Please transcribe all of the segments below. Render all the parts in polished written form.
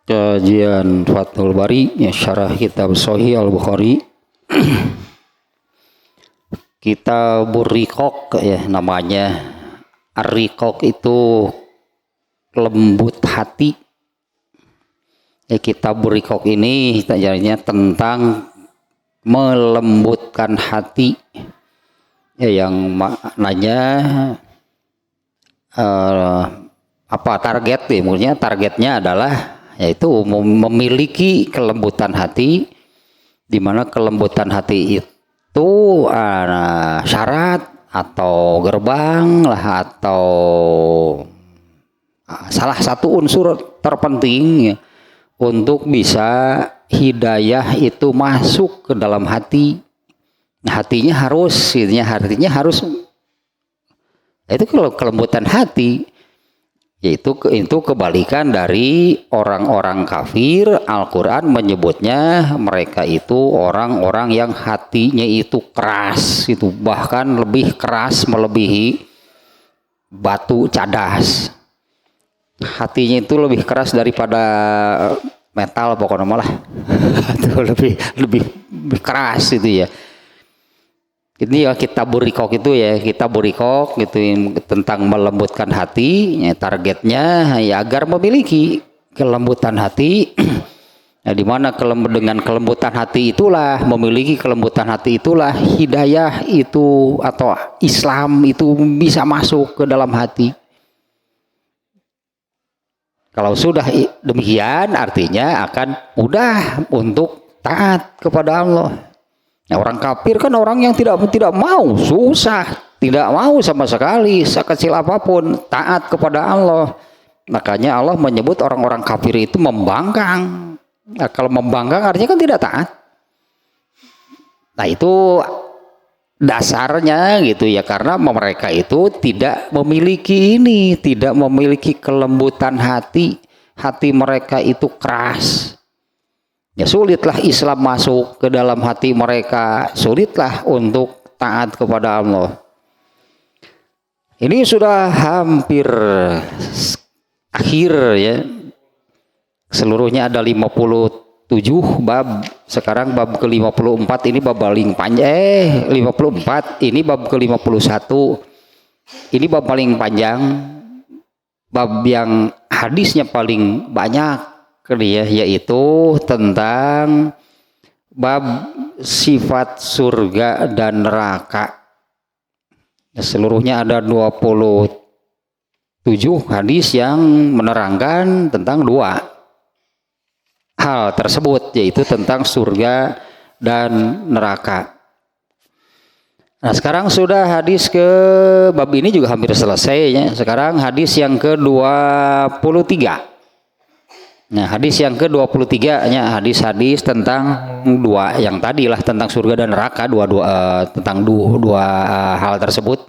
Kajian Fathul Bari ya, syarah kitab Sahih Al-Bukhari. Kitabur Riqaq ya namanya. Ar-Riqaq itu lembut hati. Ya, Kitabur Riqaq ini tajamnya tentang melembutkan hati. Ya, yang maknanya apa target ya, maksudnya targetnya adalah yaitu memiliki kelembutan hati, di mana kelembutan hati itu syarat atau gerbang lah atau salah satu unsur terpenting ya, untuk bisa hidayah itu masuk ke dalam hati. Hatinya harus itu kelembutan hati. Yaitu itu kebalikan dari orang-orang kafir. Al-Quran menyebutnya mereka itu orang-orang yang hatinya itu keras, itu bahkan lebih keras melebihi batu cadas. Hatinya itu lebih keras daripada metal pokoknya malah. Itu lebih keras itu ya. Ini ya Kitabur Riqaq itu ya, Kitabur Riqaq gitu tentang melembutkan hati ya, targetnya ya agar memiliki kelembutan hati. Nah, di mana dengan kelembutan hati itulah, memiliki kelembutan hati itulah hidayah itu atau Islam itu bisa masuk ke dalam hati. Kalau sudah demikian artinya akan mudah untuk taat kepada Allah. Nah, orang kafir kan orang yang tidak mau, susah, tidak mau sama sekali sekecil apapun taat kepada Allah. Makanya Allah menyebut orang-orang kafir itu membangkang. Nah, kalau membangkang artinya kan tidak taat. Nah, itu dasarnya gitu ya, karena mereka itu tidak memiliki kelembutan hati. Hati mereka itu keras. Ya sulitlah Islam masuk ke dalam hati mereka, sulitlah untuk taat kepada Allah. Ini sudah hampir akhir ya. Seluruhnya ada 57 bab. Sekarang bab ke-54 ini bab paling panjang. 54 ini bab ke-51. Ini bab paling panjang. Bab yang hadisnya paling banyak ya, yaitu tentang bab sifat surga dan neraka. Seluruhnya ada 27 hadis yang menerangkan tentang dua hal tersebut, yaitu tentang surga dan neraka. Nah, sekarang sudah hadis ke bab ini juga hampir selesai ya. Sekarang hadis yang ke-23. Nah, hadis yang ke-23 nya hadis-hadis tentang dua yang tadilah tentang surga dan neraka, tentang dua hal tersebut.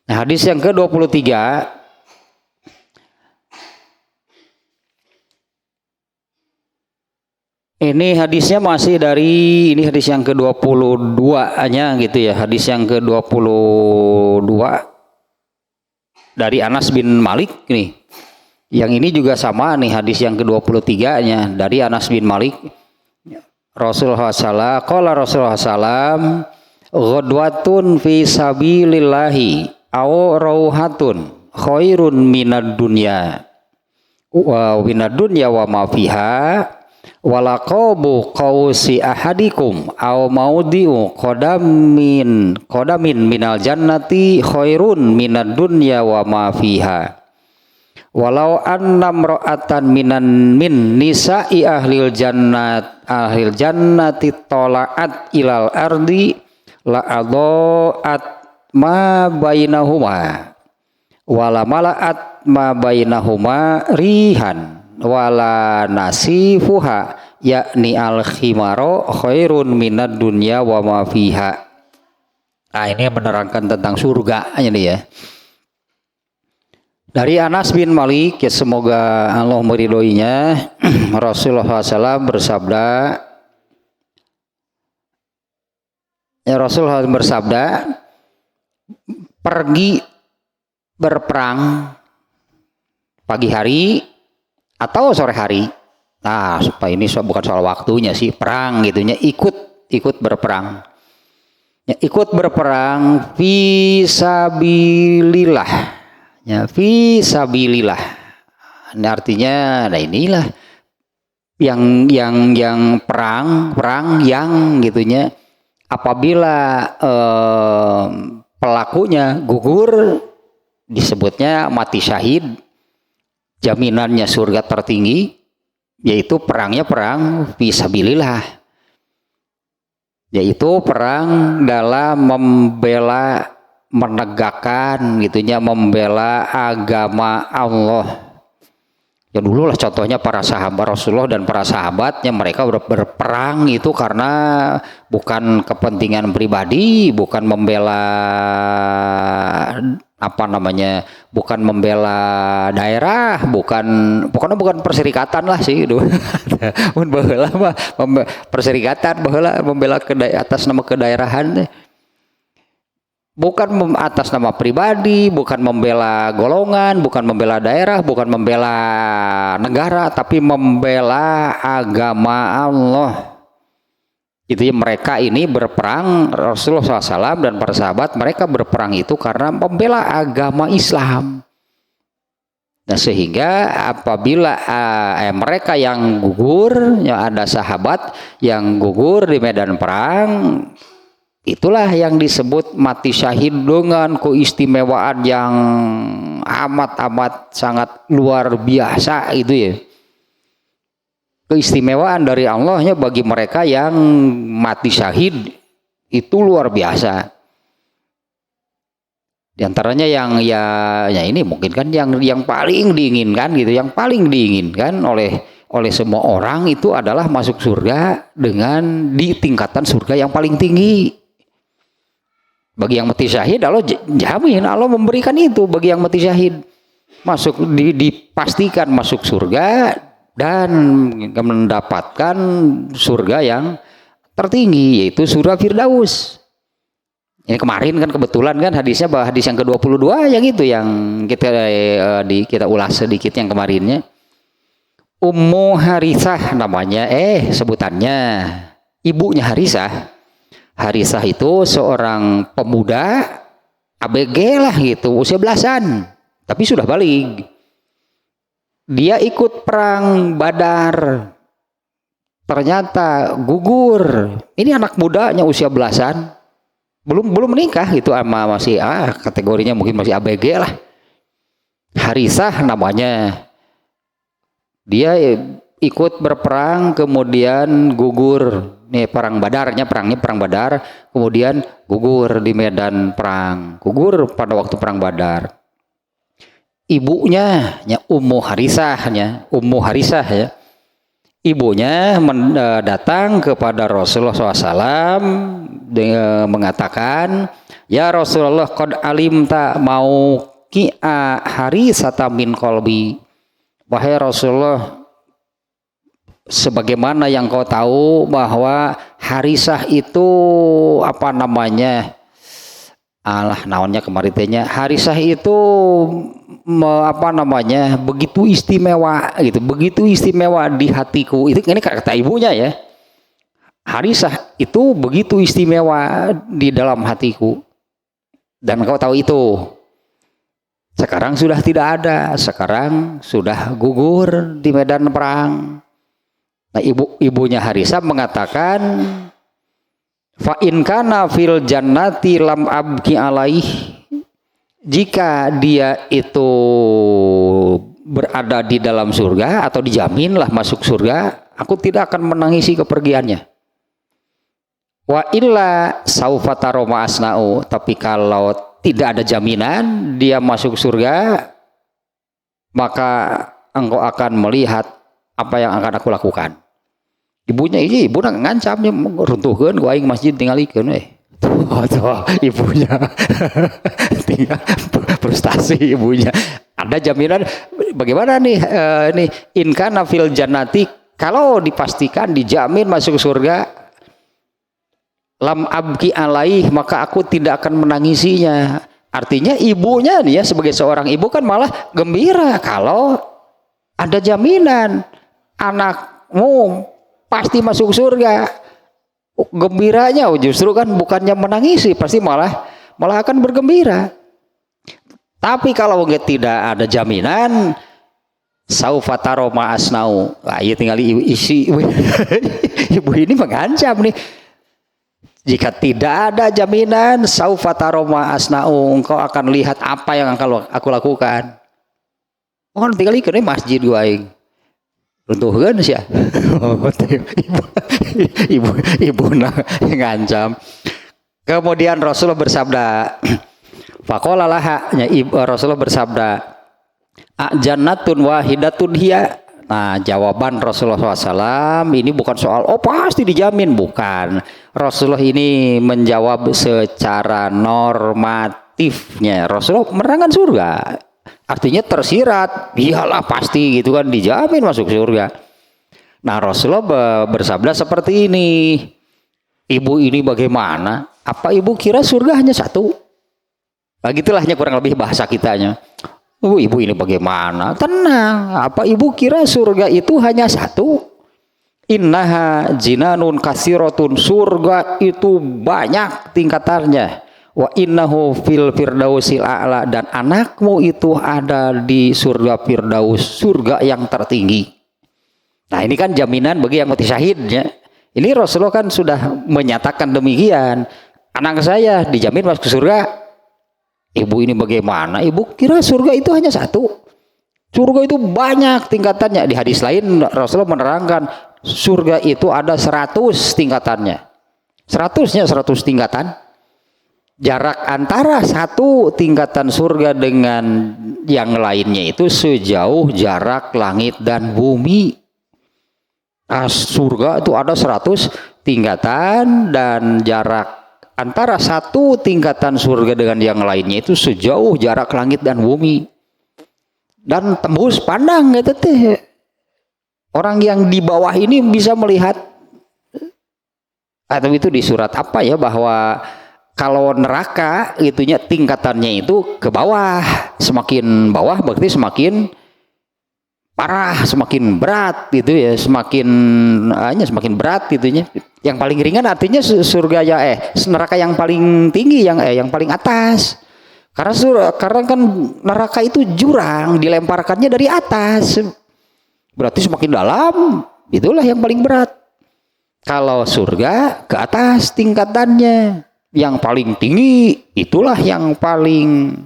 Nah, hadis yang ke-23 ini hadisnya masih dari ini hadis yang ke-22 nya gitu ya. Hadis yang ke-22 dari Anas bin Malik nih. Yang ini juga sama nih, hadis yang ke-23-nya dari Anas bin Malik. Rasulullah SAW, ghadwatun fi sabilillahi aw rauhatun khairun minad dunya wa ma fiha walaqabu qausi ahadikum aw maudiu qadamin minal jannati khairun minad dunya wa ma fiha. Walau annam ra'atan min nisa'i ahlil jannati tola'at ilal ardi la'adha'at ma bainahuma wala mala'at ma bainahuma rihan wala nasifuha yakni al khimaro khairun minad dunya wa ma fiha. Nah, ini menerangkan tentang surga ini ya. Dari Anas bin Malik ya, semoga Allah meridhoinya. Rasulullah SAW bersabda, pergi berperang pagi hari atau sore hari Nah, supaya ini bukan soal waktunya sih, perang gitunya, ikut berperang. Ya, ikut berperang fisabilillah. Ya, fisabilillah. Ini artinya, nah inilah yang perang yang gitunya, apabila pelakunya gugur disebutnya mati syahid, jaminannya surga tertinggi, yaitu perangnya perang fisabilillah, yaitu perang dalam membela, menegakkan gitunya, membela agama Allah. Ya dulu lah contohnya para sahabat Rasulullah dan para sahabatnya, mereka berperang itu karena bukan kepentingan pribadi, bukan membela bukan membela daerah, bukan perserikatan lah sih itu. Perserikatan baheula membela atas nama kedaerahan. Bukan atas nama pribadi, bukan membela golongan, bukan membela daerah, bukan membela negara, tapi membela agama Allah. Itu ya, mereka ini berperang, Rasulullah SAW dan para sahabat, mereka berperang itu karena membela agama Islam. Nah, sehingga apabila mereka yang gugur, ya ada sahabat yang gugur di medan perang, itulah yang disebut mati syahid dengan keistimewaan yang amat sangat luar biasa itu ya. Keistimewaan dari Allahnya bagi mereka yang mati syahid itu luar biasa. Di antaranya yang ini mungkin kan yang paling diinginkan gitu, yang paling diinginkan oleh semua orang itu adalah masuk surga dengan di tingkatan surga yang paling tinggi. Bagi yang mati syahid, Allah jamin, Allah memberikan itu bagi yang mati syahid, masuk dipastikan masuk surga dan mendapatkan surga yang tertinggi, yaitu surga Firdaus. Ini kemarin kan kebetulan kan hadisnya, hadis yang ke-22 yang itu yang kita ulas sedikit yang kemarinnya. Ummu Harisah namanya, sebutannya ibunya Harisah. Harisah itu seorang pemuda ABG lah gitu, usia belasan, tapi sudah balik. Dia ikut perang Badar, ternyata gugur. Ini anak mudanya usia belasan, belum menikah gitu, sama masih kategorinya mungkin masih ABG lah. Harisah namanya. Dia ikut berperang kemudian gugur. Nih perang Badarnya, perang Badar, kemudian gugur di medan perang, gugur pada waktu perang Badar. Ibunya Ummu Harisah ya. Ibunya datang kepada Rasulullah SAW mengatakan, ya Rasulullah, qad alimta mau ki'a Harisata min qalbi. Wahai Rasulullah, sebagaimana yang kau tahu bahwa Harisah itu Harisah itu begitu istimewa gitu, begitu istimewa di hatiku. Ini kata ibunya ya. Harisah itu begitu istimewa di dalam hatiku. Dan kau tahu itu. Sekarang sudah tidak ada, sekarang sudah gugur di medan perang. Nah, ibunya Harisah mengatakan, fa in kana fil jannati lam abki alaih. Jika dia itu berada di dalam surga atau dijaminlah masuk surga, aku tidak akan menangisi kepergiannya. Wa illa saufa taro ma asna'u. Tapi kalau tidak ada jaminan dia masuk surga, maka engkau akan melihat apa yang akan aku lakukan. Ibunya ibu ngancamnya runtuhkeun ku aing masjid tinggalikeun ibunya. Tinggal frustasi ibunya. Ada jaminan bagaimana nih in kana fil jannati, kalau dipastikan dijamin masuk surga, lam abki alaih, maka aku tidak akan menangisinya. Artinya ibunya dia sebagai seorang ibu kan malah gembira kalau ada jaminan anakmu pasti masuk surga. Gembiranya justru kan bukannya menangisi, pasti malah akan bergembira. Tapi kalau tidak ada jaminan, saufa taro ma asnau. Nah, ya tinggal isi ibu ini mengancam nih. Jika tidak ada jaminan, saufa taro ma asnau, engkau akan lihat apa yang akan aku lakukan. Oh, tinggal ikut masjid gua aing. Runtuhkeun sih ya. ibu ngancam. Kemudian Rasulullah bersabda, faqala laha, Rasulullah bersabda, jannatun wahidatun hiya. Nah, jawaban Rasulullah SAW ini bukan soal pasti dijamin, bukan. Rasulullah ini menjawab secara normatifnya. Rasulullah menerangkan surga, artinya tersirat, iyalah pasti gitu kan, dijamin masuk surga. Nah, Rasulullah bersabda seperti ini, ibu ini bagaimana? Apa ibu kira surga hanya satu? Nah, gitulahnya kurang lebih bahasa kitanya. Ibu ini bagaimana? Tenang, apa ibu kira surga itu hanya satu? Innaha jinanun kasiratun, surga itu banyak tingkatannya. Wa innahu fil firdausil a'la, dan anakmu itu ada di surga firdaus, surga yang tertinggi. Nah, ini kan jaminan bagi yang mati syahidnya. Ini Rasulullah kan sudah menyatakan demikian. Anak saya dijamin masuk surga. Ibu ini bagaimana? Ibu kira surga itu hanya satu? Surga itu banyak tingkatannya. Di hadis lain Rasulullah menerangkan surga itu ada 100 tingkatannya. 100 tingkatan. Jarak antara satu tingkatan surga dengan yang lainnya itu sejauh jarak langit dan bumi. Surga itu ada 100 tingkatan, dan jarak antara satu tingkatan surga dengan yang lainnya itu sejauh jarak langit dan bumi. Dan tembus pandang gitu teh. Orang yang di bawah ini bisa melihat, atau itu di surat apa ya, bahwa kalau neraka itunya tingkatannya itu ke bawah. Semakin bawah berarti semakin parah, semakin berat gitu ya, semakin berat gitunya. Yang paling ringan artinya surga ya neraka yang paling tinggi, yang paling atas. Karena kan neraka itu jurang, dilemparkannya dari atas. Berarti semakin dalam, itulah yang paling berat. Kalau surga ke atas tingkatannya, yang paling tinggi itulah yang paling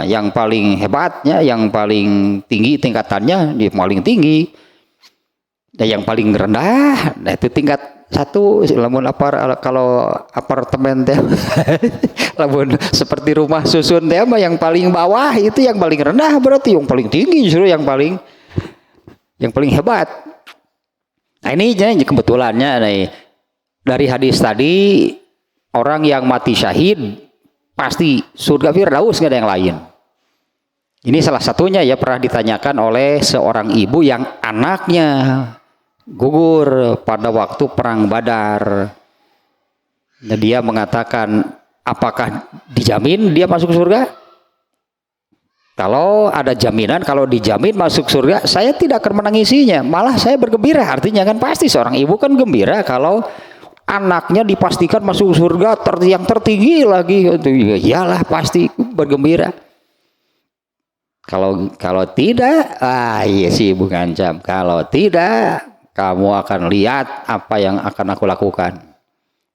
yang paling hebatnya, yang paling tinggi tingkatannya, dia paling tinggi. Dan yang paling rendah, nah itu tingkat 1. Kalau apartemen teh, lamun seperti rumah susun teh, yang paling bawah itu yang paling rendah, berarti yang paling tinggi justru yang paling hebat. Nah, ini kebetulannya nih, dari hadis tadi, orang yang mati syahid pasti surga firdaus, nggak ada yang lain. Ini salah satunya ya, pernah ditanyakan oleh seorang ibu yang anaknya gugur pada waktu perang Badar. Nah, dia mengatakan, apakah dijamin dia masuk surga? Kalau ada jaminan, kalau dijamin masuk surga, saya tidak akan menangisinya, malah saya bergembira. Artinya kan pasti seorang ibu kan gembira kalau anaknya dipastikan masuk surga yang tertinggi lagi. Iyalah pasti bergembira. Kalau tidak, iya sih ibu ngancam. Kalau tidak, kamu akan lihat apa yang akan aku lakukan.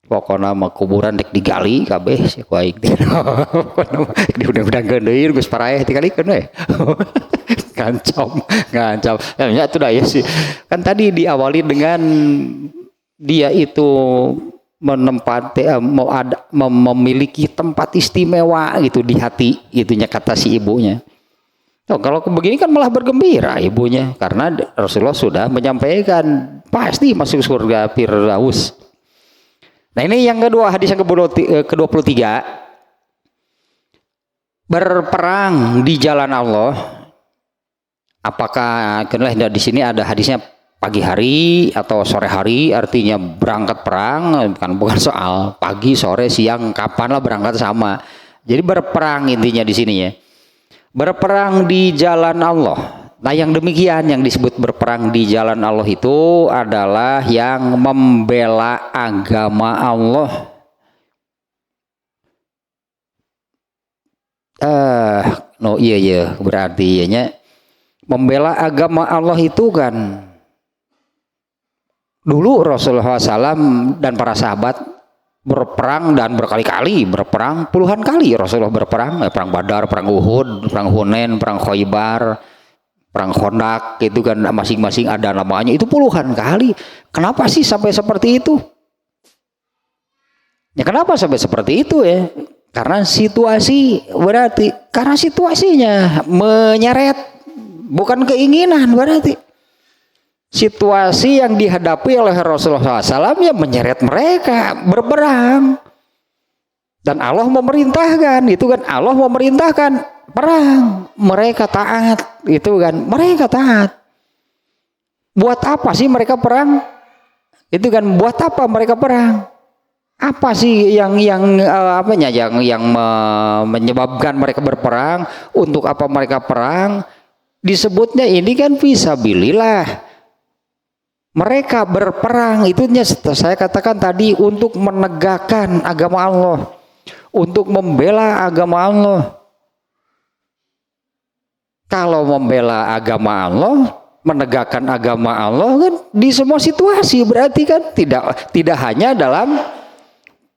Pokoknya mah kuburan dek digali kabeh si kuaing. Diundang-undang deui geus paraeh tigalikeun we. Ngancam. Ya itu dah ya sih. Kan tadi diawali dengan dia itu menempati memiliki tempat istimewa gitu di hati gitunya, kata si ibunya. Oh, kalau begini kan malah bergembira ibunya, karena Rasulullah sudah menyampaikan pasti masuk surga firdaus. Nah, ini yang kedua, hadis yang ke-23, berperang di jalan Allah. Apakah karena di sini ada hadisnya pagi hari atau sore hari, artinya berangkat perang, bukan soal pagi, sore, siang, kapan lah berangkat sama. Jadi berperang intinya di sini ya. Berperang di jalan Allah. Nah yang demikian yang disebut berperang di jalan Allah itu adalah yang membela agama Allah. Iya berarti ya membela agama Allah itu kan dulu Rasulullah SAW dan para sahabat berperang dan berkali-kali berperang, puluhan kali Rasulullah berperang, perang Badar, perang Uhud, perang Hunain, perang Khaybar, perang Khandaq, itu kan masing-masing ada namanya, itu puluhan kali. Kenapa sih sampai seperti itu? Ya kenapa sampai seperti itu ya? Karena situasi, berarti karena situasinya menyeret, bukan keinginan berarti. Situasi yang dihadapi oleh Rasulullah SAW ya menyeret mereka berperang. Dan Allah memerintahkan, itu kan Allah memerintahkan perang, mereka taat, itu kan mereka taat. Buat apa sih mereka perang? Itu kan buat apa mereka perang? Apa sih yang menyebabkan mereka berperang? Untuk apa mereka perang? Disebutnya ini kan fisabilillah. Mereka berperang itu saya katakan tadi untuk menegakkan agama Allah, untuk membela agama Allah. Kalau membela agama Allah, menegakkan agama Allah kan di semua situasi, berarti kan tidak hanya dalam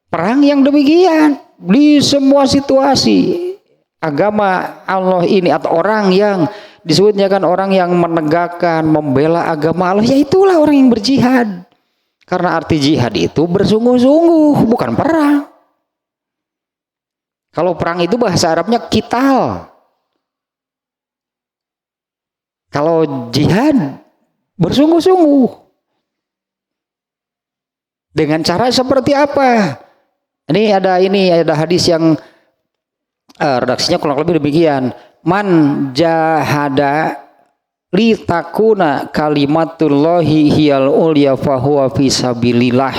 perang yang demikian, di semua situasi agama Allah ini atau orang yang disebutnya kan orang yang menegakkan, membela agama Allah, ya itulah orang yang berjihad. Karena arti jihad itu bersungguh-sungguh, bukan perang. Kalau perang itu bahasa Arabnya qital. Kalau jihad bersungguh-sungguh. Dengan cara seperti apa? Ini ada hadis yang redaksinya kurang lebih demikian. Man jahada li takuna kalimatullahi hiyal ulya fahuwa fisabilillah.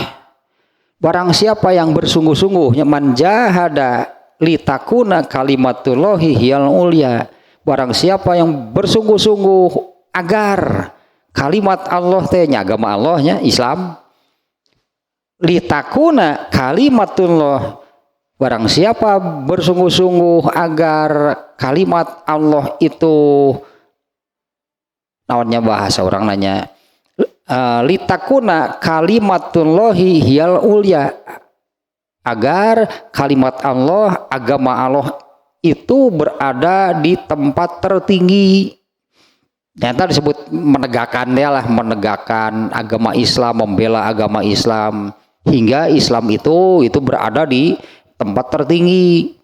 Barang siapa yang bersungguh-sungguh, man jahada li takuna kalimatullahi hiyal ulya. Barang siapa yang bersungguh-sungguh agar kalimat Allah tehnya agama Allahnya Islam, li takuna kalimatullah. Barang siapa bersungguh-sungguh agar kalimat Allah itu, nawannya bahasa orang nanya, litakuna kalimatullahi hiyal ulya, agar kalimat Allah, agama Allah itu berada di tempat tertinggi. Ternyata disebut menegakkan menegakkan agama Islam, membela agama Islam, hingga Islam itu berada di tempat tertinggi.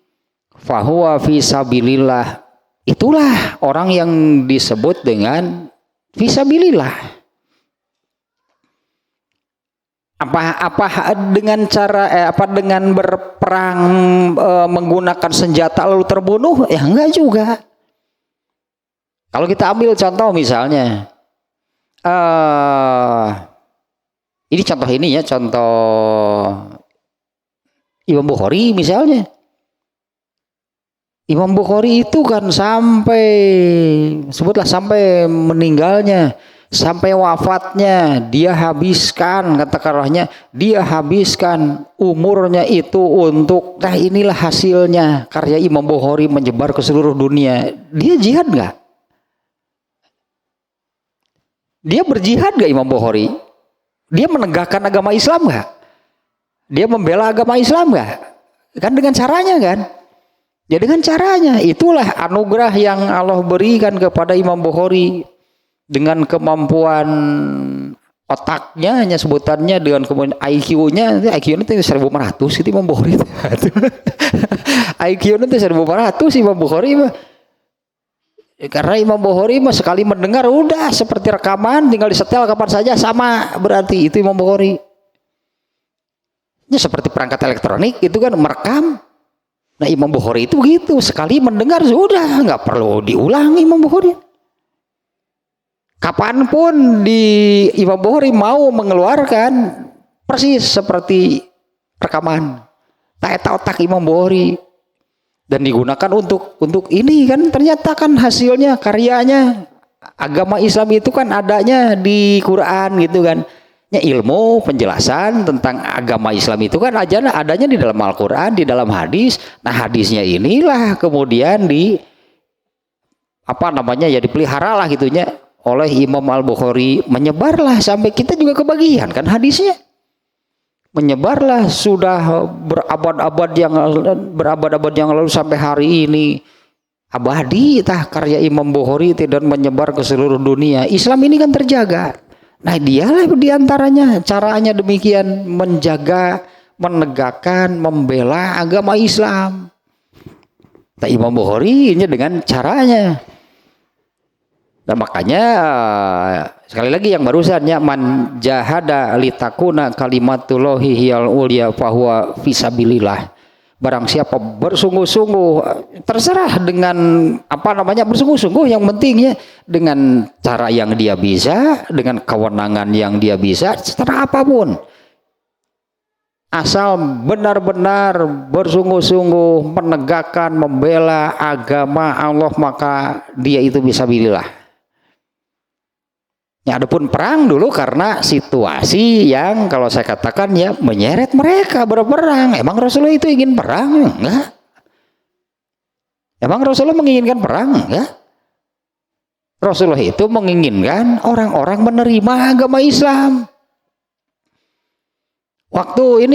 Fahuwa fisabilillah. Itulah orang yang disebut dengan fisabilillah. Apa dengan cara dengan berperang menggunakan senjata lalu terbunuh? Ya enggak juga. Kalau kita ambil contoh misalnya, ini contoh ini ya, contoh Imam Bukhari misalnya. Imam Bukhari itu kan sampai meninggalnya, sampai wafatnya, dia habiskan, katakanlahnya, dia habiskan umurnya itu untuk, nah inilah hasilnya karya Imam Bukhari menyebar ke seluruh dunia. Dia jihad nggak? Dia berjihad nggak Imam Bukhari? Dia menegakkan agama Islam nggak? Dia membela agama Islam nggak? Kan dengan caranya kan? Ya dengan caranya. Itulah anugerah yang Allah berikan kepada Imam Bukhari. Dengan kemampuan otaknya, hanya sebutannya, dengan kemudian IQ-nya itu 1400 itu Imam Bukhari. IQ-nya itu 1400 Imam Bukhari. Karena Imam Bukhari sekali mendengar udah seperti rekaman, tinggal disetel kapan saja sama, berarti itu Imam Bukhari. Ya, seperti perangkat elektronik itu kan merekam. Nah Imam Bukhari itu gitu, sekali mendengar sudah, nggak perlu diulangi Imam Bukhari. Kapanpun Imam Bukhari mau mengeluarkan persis seperti rekaman. Eta otak Imam Bukhari dan digunakan untuk ini kan, ternyata kan hasilnya, karyanya agama Islam itu kan adanya di Quran gitu kan. Ya, ilmu penjelasan tentang agama Islam itu kan adanya di dalam Al-Quran, di dalam hadis. Nah hadisnya inilah kemudian dipelihara lah gitunya oleh Imam Al-Bukhari, menyebarlah sampai kita juga kebagian kan hadisnya, menyebarlah sudah berabad-abad yang lalu sampai hari ini abadi tah karya Imam Bukhari dan menyebar ke seluruh dunia. Islam ini kan terjaga. Nah dialah diantaranya caranya demikian, menjaga, menegakkan, membela agama Islam. Nah, Imam Bukhari ini dengan caranya. Dan makanya sekali lagi yang barusan ya, man jahada litakuna kalimatullahi hiyal ulya fahuwa fisabilillah. Barang siapa bersungguh-sungguh, terserah dengan bersungguh-sungguh, yang pentingnya dengan cara yang dia bisa, dengan kewenangan yang dia bisa, seterah apapun. Asal benar-benar bersungguh-sungguh menegakkan, membela agama Allah, maka dia itu fisabilillah. Ya, adapun perang dulu karena situasi yang kalau saya katakan ya menyeret mereka berperang. Emang Rasulullah itu ingin perang? Enggak. Emang Rasulullah menginginkan perang? Enggak. Rasulullah itu menginginkan orang-orang menerima agama Islam. Waktu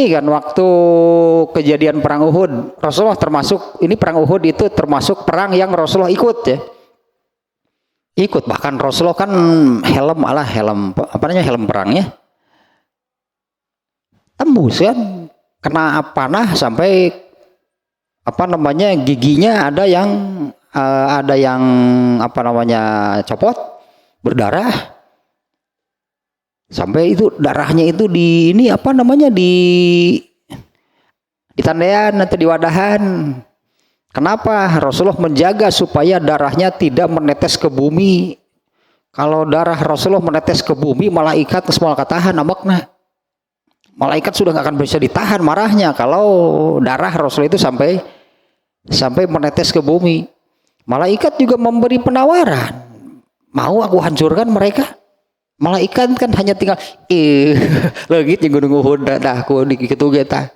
kejadian perang Uhud, Rasulullah termasuk, ini perang Uhud itu termasuk perang yang Rasulullah ikut ya. Ikut, bahkan Rasulullah kan helm perangnya tembus kan, kena panah sampai giginya ada yang copot, berdarah, sampai itu darahnya itu di tandean atau di wadahan. Kenapa? Rasulullah menjaga supaya darahnya tidak menetes ke bumi. Kalau darah Rasulullah menetes ke bumi, malaikat semua katahan amakna. Malaikat sudah nggak akan bisa ditahan marahnya kalau darah Rasulullah itu sampai menetes ke bumi. Malaikat juga memberi penawaran. Mau aku hancurkan mereka? Malaikat kan hanya tinggal leungit jeung gunung Uhud dah aku dikitu ge tah.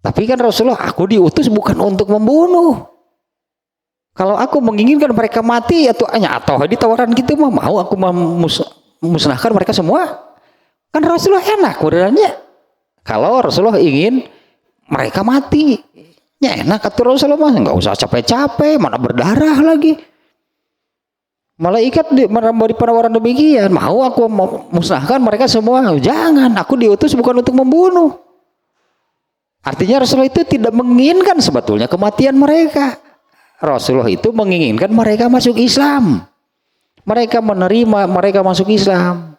Tapi kan Rasulullah, aku diutus bukan untuk membunuh. Kalau aku menginginkan mereka mati atau di tawaran gitu mau aku memusnahkan mereka semua. Kan Rasulullah enak urusannya. Kalau Rasulullah ingin mereka mati, ya enak kata Rasulullah mah nggak usah capek-capek, mana berdarah lagi. Malaikat memberi penawaran demikian, mau aku memusnahkan mereka semua? Jangan, aku diutus bukan untuk membunuh. Artinya Rasulullah itu tidak menginginkan sebetulnya kematian mereka. Rasulullah itu menginginkan mereka masuk Islam. Mereka menerima, mereka masuk Islam.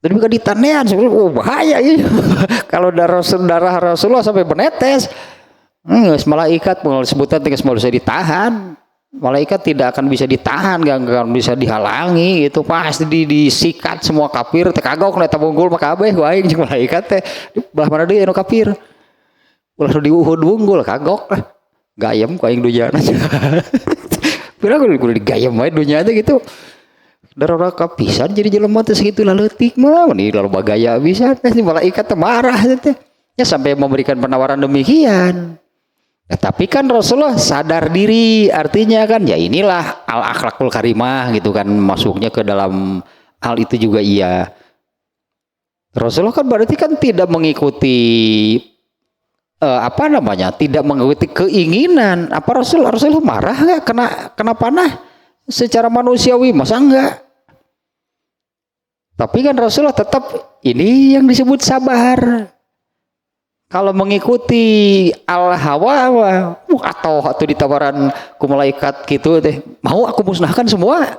Dan bukan ditanean, bahaya ya. Kalau darah Rasulullah sampai menetes, malaikat sebutan tinggal semua bisa ditahan. Malaikat tidak akan bisa ditahan, gak akan bisa dihalangi, itu pasti disikat semua kafir. Kagok neta bunggul maka kabeh wae jeung malaikat teh belah mana deui anu kafir. Ulah di Uhud bunggul kagok lah. Gayem ku aing dujana. Pira kudu digayem wae dunya teh gitu. Darah kapisan jadi jelema teh sakitu leutik mah ini lalu bagaya bisa teh malaikat teh marah teh. Ya sampai memberikan penawaran demikian. Nah, tapi kan Rasulullah sadar diri, artinya kan ya inilah al-akhlakul karimah gitu kan, masuknya ke dalam hal itu juga iya. Rasulullah kan berarti kan tidak mengikuti tidak mengikuti keinginan. Apa Rasulullah marah nggak kena panah secara manusiawi? Masa enggak? Tapi kan Rasulullah tetap ini yang disebut sabar. Kalau mengikuti al-hawa atau ditawaran ku malaikat gitu teh, mau aku musnahkan semua.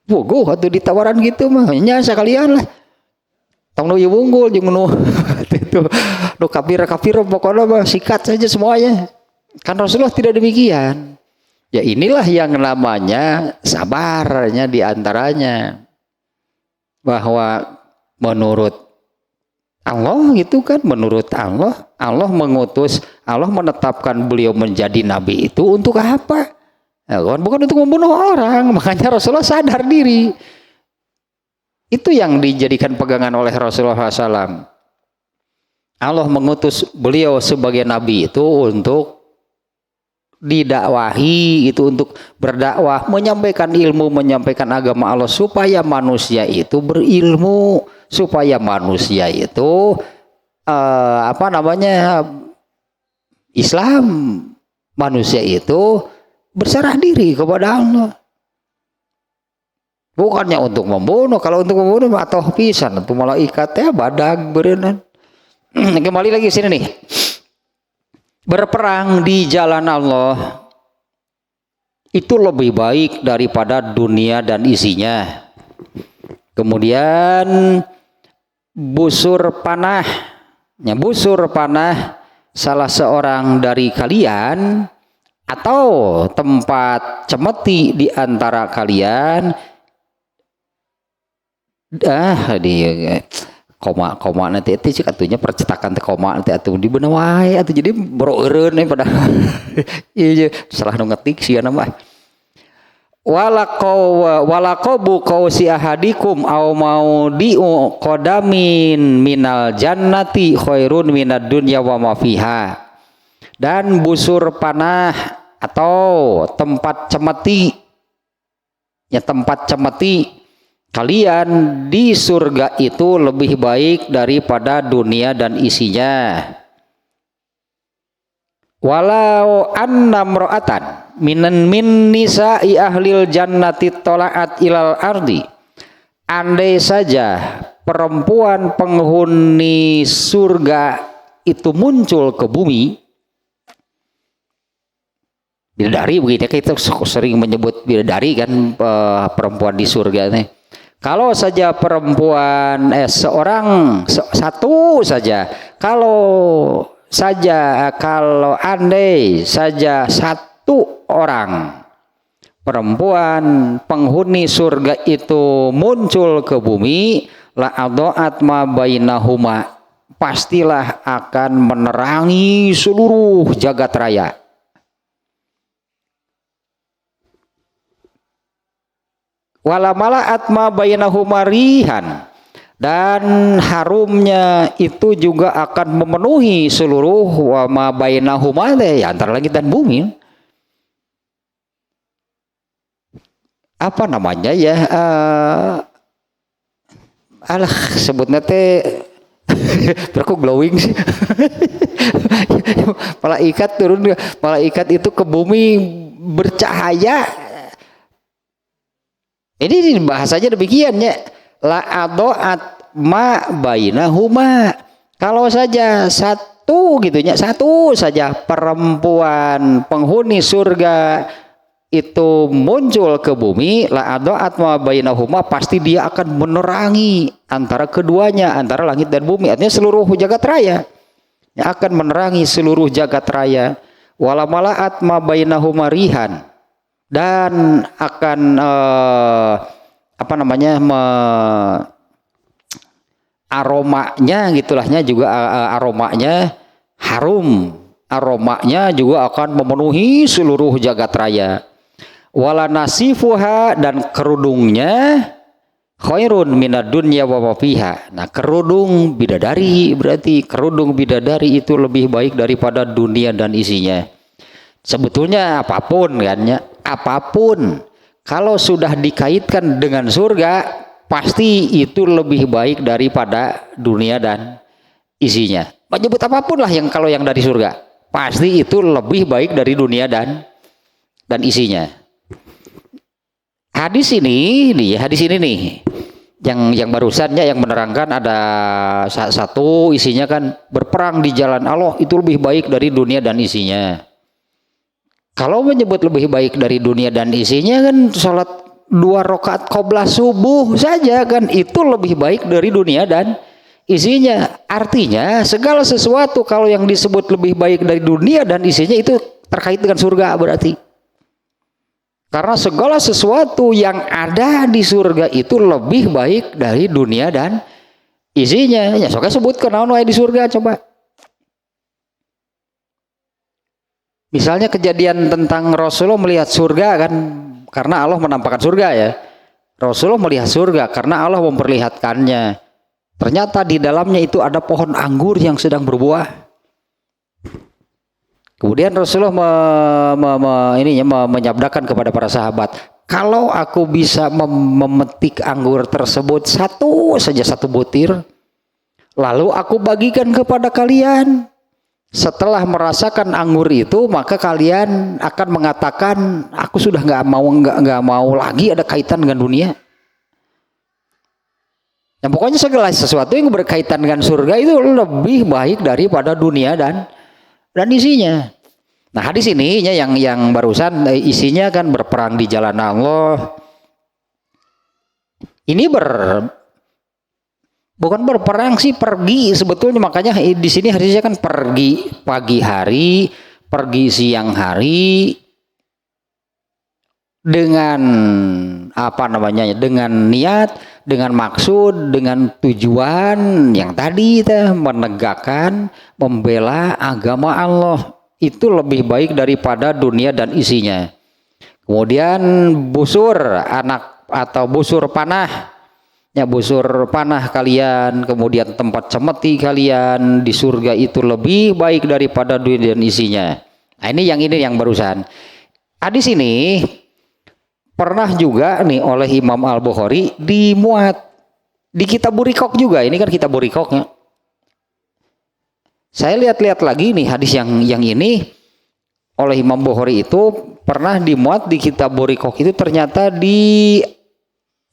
Bogoh atau ditawaran gitu mah nya sekalian lah. Tong nu wunggul jeung nu itu nu kafir pokoknya mah sikat saja semuanya. Kan Rasulullah tidak demikian. Ya inilah yang namanya sabarnya di antaranya. Bahwa menurut Allah gitu kan, menurut Allah Allah menetapkan beliau menjadi nabi itu untuk apa? Ya, bukan untuk membunuh orang. Makanya Rasulullah sadar diri. Itu yang dijadikan pegangan oleh Rasulullah SAW. Allah mengutus beliau sebagai nabi itu untuk didakwahi, itu untuk berdakwah, menyampaikan ilmu, menyampaikan agama Allah supaya manusia itu berilmu, supaya manusia itu Islam, manusia itu berserah diri kepada Allah. Bukannya untuk membunuh. Kalau untuk membunuh atau pisan itu malaikatnya badag berenang. Kembali lagi sini nih. Berperang di jalan Allah itu lebih baik daripada dunia dan isinya. Kemudian busur panah salah seorang dari kalian atau tempat cemeti di antara kalian koma nanti itu sih katanya percetakan teh koma nanti atuh di bener wae atuh jadi broeureun pada iya salah nu ngetik sia nama walaqabu qausi ahadikum au maudiu qadamin minal jannati khairun minad dunya wa ma fiha. Dan busur panah atau tempat cemeti kalian di surga itu lebih baik daripada dunia dan isinya. Walau anna mra'atan min nisa'i ahlil jannati tola'at ilal ardi. Andai saja perempuan penghuni surga itu muncul ke bumi. Bidadari begitu, kita sering menyebut bidadari kan, perempuan di surga nih. Kalau saja perempuan satu saja, kalau andai saja satu orang perempuan penghuni surga itu muncul ke bumi, la adha'at ma bainahuma, pastilah akan menerangi seluruh jagat raya. Wala mala'at ma bainahuma rihan, dan harumnya itu juga akan memenuhi seluruh wa ma bainahuma, ya antara langit dan bumi. Apa namanya ya? Sebutnya teh terku glowing sih. Malaikat itu ke bumi bercahaya. Ini bahasanya demikian ya. La adha'at ma bainahuma. Kalau saja satu saja perempuan penghuni surga itu muncul ke bumi, la adha'at ma bainahuma, pasti dia akan menerangi antara keduanya, antara langit dan bumi, artinya seluruh jagat raya. Yang akan menerangi seluruh jagat raya. Wala mala'at ma bainahuma rihan, dan akan aromanya gitulahnya juga aromanya harum, aromanya juga akan memenuhi seluruh jagat raya. Wala nasifuha, dan kerudungnya khairun minad dunya wa ma fiha. Nah, kerudung bidadari, berarti kerudung bidadari itu lebih baik daripada dunia dan isinya. Sebetulnya apapun kan ya, apapun kalau sudah dikaitkan dengan surga pasti itu lebih baik daripada dunia dan isinya. Menyebut apapun lah yang kalau yang dari surga pasti itu lebih baik dari dunia dan isinya. Hadis ini nih yang barusannya yang menerangkan ada satu isinya kan berperang di jalan Allah itu lebih baik dari dunia dan isinya. Kalau menyebut lebih baik dari dunia dan isinya kan sholat 2 rakaat qoblah subuh saja kan itu lebih baik dari dunia dan isinya. Artinya segala sesuatu kalau yang disebut lebih baik dari dunia dan isinya itu terkait dengan surga berarti. Karena segala sesuatu yang ada di surga itu lebih baik dari dunia dan isinya. Ya soalnya sebutkan naon wae di surga coba. Misalnya kejadian tentang Rasulullah melihat surga kan, karena Allah menampakkan surga ya. Rasulullah melihat surga karena Allah memperlihatkannya. Ternyata di dalamnya itu ada pohon anggur yang sedang berbuah. Kemudian Rasulullah menyabdakan kepada para sahabat, kalau aku bisa memetik anggur tersebut satu butir, lalu aku bagikan kepada kalian. Setelah merasakan anggur itu, maka kalian akan mengatakan, aku sudah nggak mau lagi ada kaitan dengan dunia. Yang pokoknya segala sesuatu yang berkaitan dengan surga itu lebih baik daripada dunia dan isinya. Nah, hadis ini yang barusan isinya kan berperang di jalan Allah. Ini bukan berperang sih, pergi sebetulnya, makanya di sini hadisnya kan pergi pagi hari, pergi siang hari dengan dengan niat, dengan maksud, dengan tujuan yang tadi menegakkan, membela agama Allah. Itu lebih baik daripada dunia dan isinya. Kemudian busur anak atau busur panah. Ya, busur panah kalian, kemudian tempat cemeti kalian di surga itu lebih baik daripada dunia dan isinya. Nah, ini yang barusan. Hadis ini pernah juga nih oleh Imam Al-Bukhari dimuat di kitab Buriqoq juga. Ini kan kitab Buriqoqnya. Saya lihat-lihat lagi nih hadis yang ini oleh Imam Bukhari itu pernah dimuat di kitab Buriqoq itu, ternyata di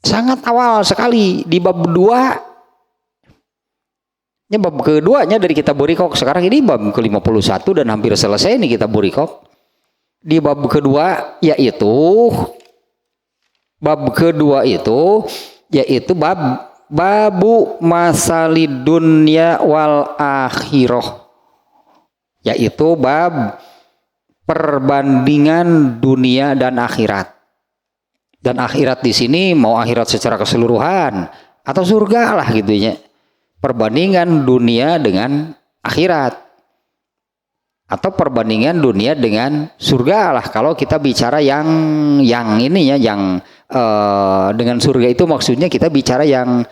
sangat awal sekali di bab 2. Ini bab keduanya dari kitab Buriqoq. Sekarang ini bab ke-51 dan hampir selesai nih kitab Buriqoq. Di bab kedua yaitu babu masalid dunya wal akhirah, yaitu bab perbandingan dunia dan akhirat. Dan akhirat di sini mau akhirat secara keseluruhan atau surga lah gitu ya. Perbandingan dunia dengan akhirat atau perbandingan dunia dengan surga lah. Kalau kita bicara yang ini ya, yang dengan surga itu maksudnya kita bicara yang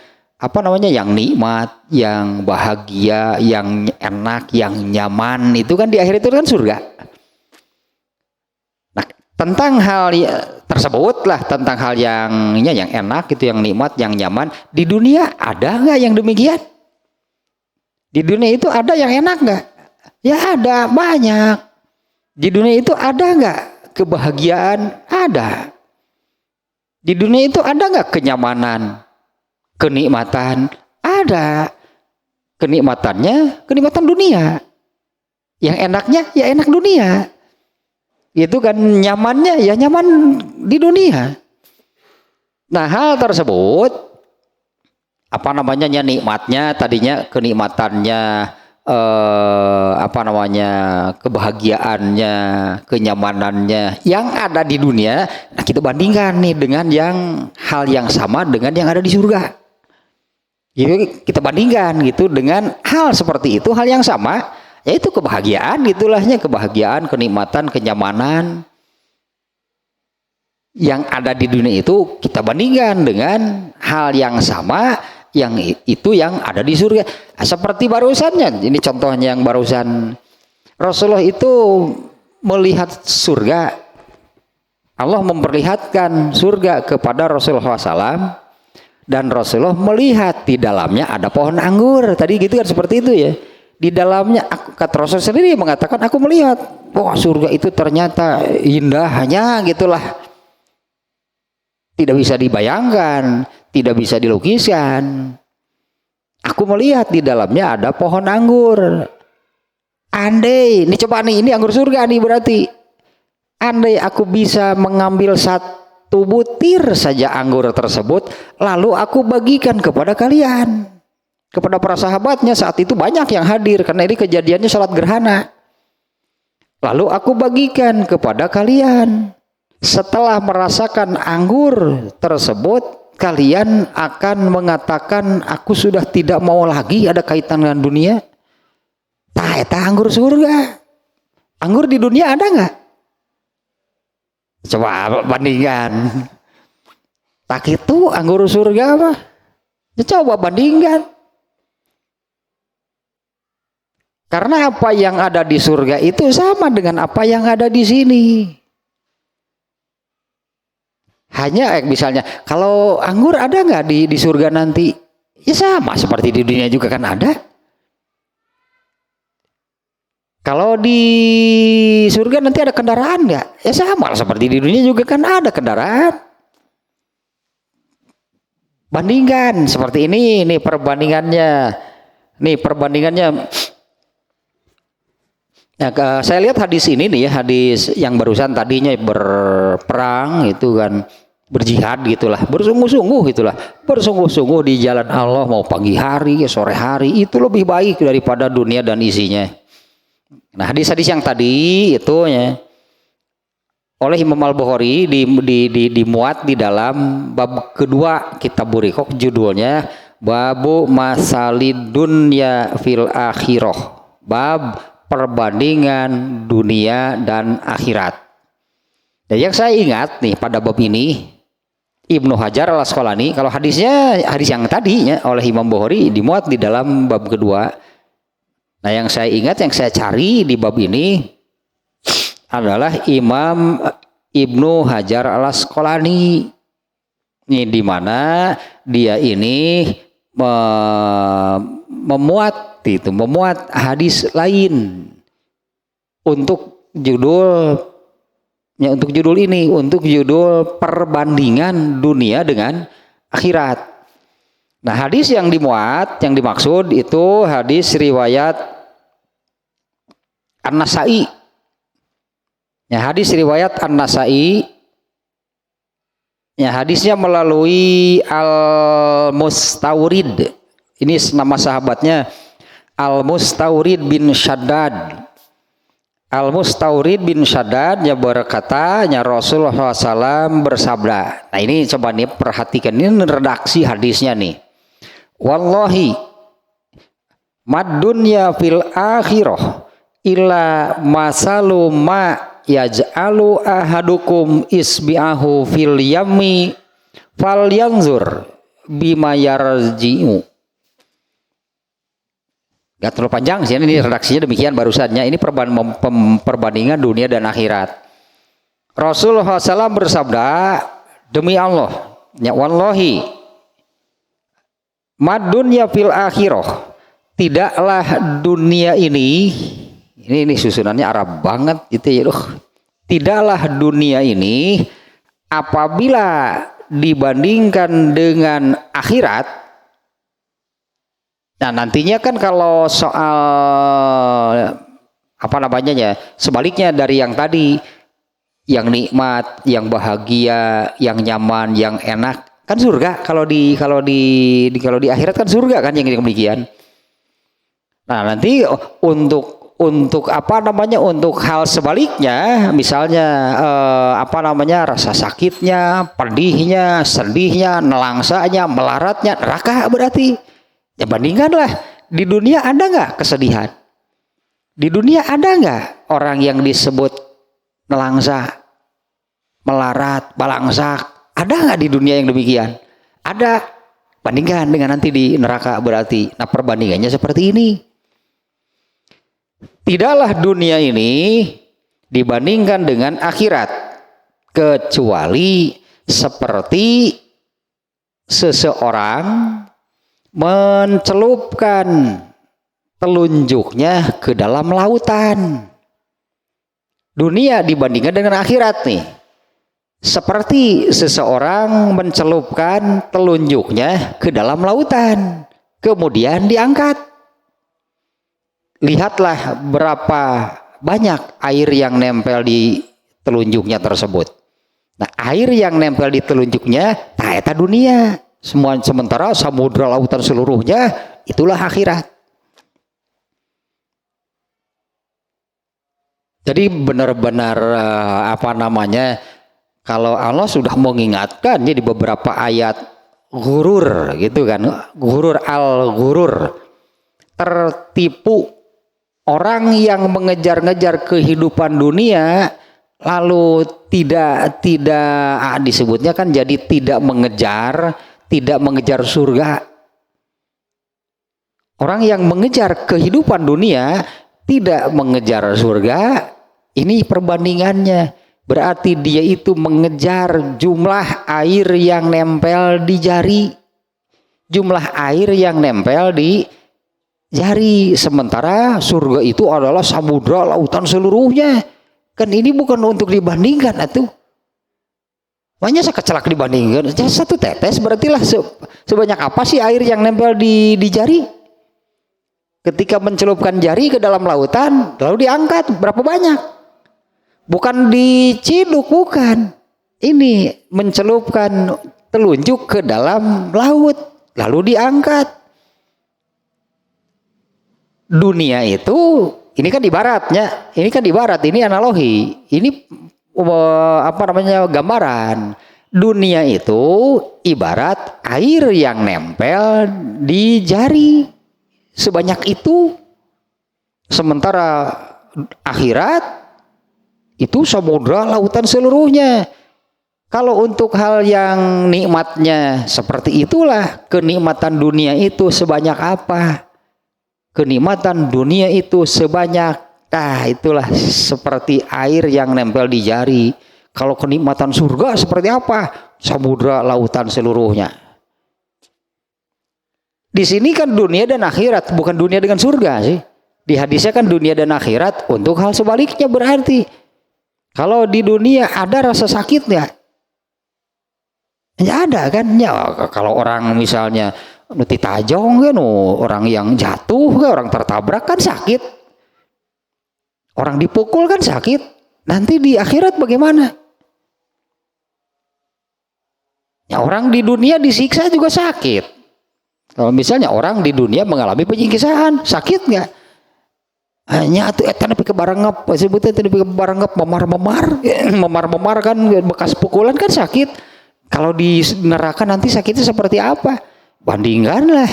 yang nikmat, yang bahagia, yang enak, yang nyaman, itu kan di akhir itu kan surga. Nah, tentang hal tersebut lah, tentang hal yang enak itu, yang nikmat, yang nyaman, di dunia ada nggak yang demikian? Di dunia itu ada yang enak nggak? Ya ada, banyak. Di dunia itu ada nggak kebahagiaan? Ada. Di dunia itu ada nggak kenyamanan, kenikmatan? Ada. Kenikmatannya kenikmatan dunia. Yang enaknya ya enak dunia. Itu kan nyamannya ya nyaman di dunia. Nah, hal tersebut nikmatnya tadinya kenikmatannya kebahagiaannya, kenyamanannya yang ada di dunia. Nah, kita bandingkan nih dengan hal yang sama dengan yang ada di surga. Jadi kita bandingkan gitu dengan hal seperti itu, hal yang sama, yaitu kebahagiaan, gitulahnya kebahagiaan, kenikmatan, kenyamanan yang ada di dunia itu kita bandingkan dengan hal yang sama yang itu yang ada di surga. Seperti barusannya, ini contohnya yang barusan, Rasulullah itu melihat surga, Allah memperlihatkan surga kepada Rasulullah SAW, dan Rasulullah melihat di dalamnya ada pohon anggur. Tadi gitu kan, seperti itu ya. Di dalamnya, kata Rasul sendiri mengatakan, aku melihat, surga itu ternyata indahnya gitulah. Tidak bisa dibayangkan, tidak bisa dilukiskan. Aku melihat di dalamnya ada pohon anggur. Andai, ini coba nih, ini anggur surga nih berarti. Andai aku bisa mengambil satu butir saja anggur tersebut, lalu aku bagikan kepada kalian, kepada para sahabatnya. Saat itu banyak yang hadir karena ini kejadiannya salat gerhana. Lalu aku bagikan kepada kalian. Setelah merasakan anggur tersebut, kalian akan mengatakan, aku sudah tidak mau lagi ada kaitan dengan dunia. Eta anggur surga. Anggur di dunia ada nggak? Coba bandingkan. Tak itu anggur surga apa? Ya, coba bandingkan. Karena apa yang ada di surga itu sama dengan apa yang ada di sini. Hanya misalnya kalau anggur ada nggak di surga nanti? Ya sama seperti di dunia juga kan ada. Kalau di surga nanti ada kendaraan nggak? Ya sama seperti di dunia juga kan ada kendaraan. Bandingkan seperti ini perbandingannya. Nih perbandingannya. Ya, saya lihat hadis ini nih ya, hadis yang barusan tadinya berperang itu kan, berjihad gitulah, bersungguh-sungguh gitulah, bersungguh-sungguh di jalan Allah mau pagi hari, sore hari, itu lebih baik daripada dunia dan isinya. Nah hadis-hadis yang tadi itu ya oleh Imam Al-Bukhari dimuat di dalam bab kedua kitab Buriqoq, judulnya Babu Masalid Dunya fil Akhirah, bab perbandingan dunia dan akhirat. Dan yang saya ingat nih pada bab ini Ibnu Hajar Al-Asqalani, kalau hadisnya hadis yang tadinya oleh Imam Bukhari dimuat di dalam bab kedua. Nah yang saya ingat, yang saya cari di bab ini adalah Imam Ibnu Hajar Al-Asqalani. Ini di mana dia ini memuat hadis lain untuk judul ini, untuk judul perbandingan dunia dengan akhirat. Nah hadis yang dimuat, yang dimaksud itu hadis riwayat An-Nasa'i. Ya, hadis riwayat An-Nasa'i. Ya, hadisnya melalui Al-Mustawrid. Ini nama sahabatnya Al-Mustawrid bin Shaddad. Al-Mustawrid bin Shaddad ya berkata, ya Rasulullah SAW bersabda. Nah ini coba nih perhatikan, ini redaksi hadisnya nih. Wallahi mad dunya fil akhirah illa masalu ma yaj'alu ahadukum isbi'ahu fil yammi fal yanzur bima yarji'u. Gak terlalu panjang sih, ini redaksinya demikian barusannya. Ini perbandingan dunia dan akhirat. Rasulullah SAW bersabda, demi Allah, ya wallahi mad dunya fil akhirah, tidaklah dunia ini susunannya Arab banget gitu ya. Tidaklah dunia ini apabila dibandingkan dengan akhirat. Nah nantinya kan kalau soal apa namanya ya, sebaliknya dari yang tadi, yang nikmat, yang bahagia, yang nyaman, yang enak kan surga. Kalau di akhirat kan surga kan yang demikian. Nah nanti untuk apa namanya, untuk hal sebaliknya, misalnya rasa sakitnya, pedihnya, sedihnya, nelangsanya, melaratnya, neraka berarti. Ya bandingkanlah, di dunia ada nggak kesedihan? Di dunia ada nggak orang yang disebut nelangsa, melarat, balangsak? Ada nggak di dunia yang demikian? Ada. Bandingkan dengan nanti di neraka berarti. Nah perbandingannya seperti ini. Tidaklah dunia ini dibandingkan dengan akhirat kecuali seperti seseorang mencelupkan telunjuknya ke dalam lautan. Dunia dibandingkan dengan akhirat nih, seperti seseorang mencelupkan telunjuknya ke dalam lautan, kemudian diangkat. Lihatlah berapa banyak air yang nempel di telunjuknya tersebut. Nah air yang nempel di telunjuknya eta dunia. Sementara samudra lautan seluruhnya itulah akhirat. Jadi benar-benar kalau Allah sudah mengingatkan di beberapa ayat ghurur gitu kan, ghurur al-ghurur, tertipu Orang yang mengejar-ngejar kehidupan dunia lalu tidak disebutnya kan jadi tidak mengejar surga. Orang yang mengejar kehidupan dunia tidak mengejar surga, ini perbandingannya. Berarti dia itu mengejar jumlah air yang nempel di jari. Jumlah air yang nempel di jari. Sementara surga itu adalah samudra lautan seluruhnya. Kan ini bukan untuk dibandingkan atuh. Makanya sekecelak dibandingkan. Satu tetes berartilah sebanyak apa sih air yang nempel di jari? Ketika mencelupkan jari ke dalam lautan, lalu diangkat, berapa banyak? Bukan diciduk, bukan. Ini mencelupkan telunjuk ke dalam laut, lalu diangkat. Dunia itu, ini kan ibaratnya, ini analogi, ini gambaran. Dunia itu ibarat air yang nempel di jari. Sebanyak itu. Sementara akhirat itu samudra lautan seluruhnya. Kalau untuk hal yang nikmatnya seperti itulah, kenikmatan dunia itu sebanyak apa? Kenikmatan dunia itu sebanyak, itulah seperti air yang nempel di jari. Kalau kenikmatan surga seperti apa? Samudra lautan seluruhnya. Di sini kan dunia dan akhirat, bukan dunia dengan surga sih. Di hadisnya kan dunia dan akhirat, untuk hal sebaliknya berarti. Kalau di dunia ada rasa sakit ya? Ya ada kan? Ya, kalau orang misalnya nuti tajong kan, orang yang jatuh kan, orang tertabrak kan sakit. Orang dipukul kan sakit. Nanti di akhirat bagaimana? Ya, orang di dunia disiksa juga sakit. Kalau misalnya orang di dunia mengalami penyiksahan, sakit nggak? Hanya itu tapi kebarangep, sebutnya tadi kebarangep memar kan bekas pukulan kan sakit. Kalau di neraka nanti sakitnya seperti apa? Bandingkanlah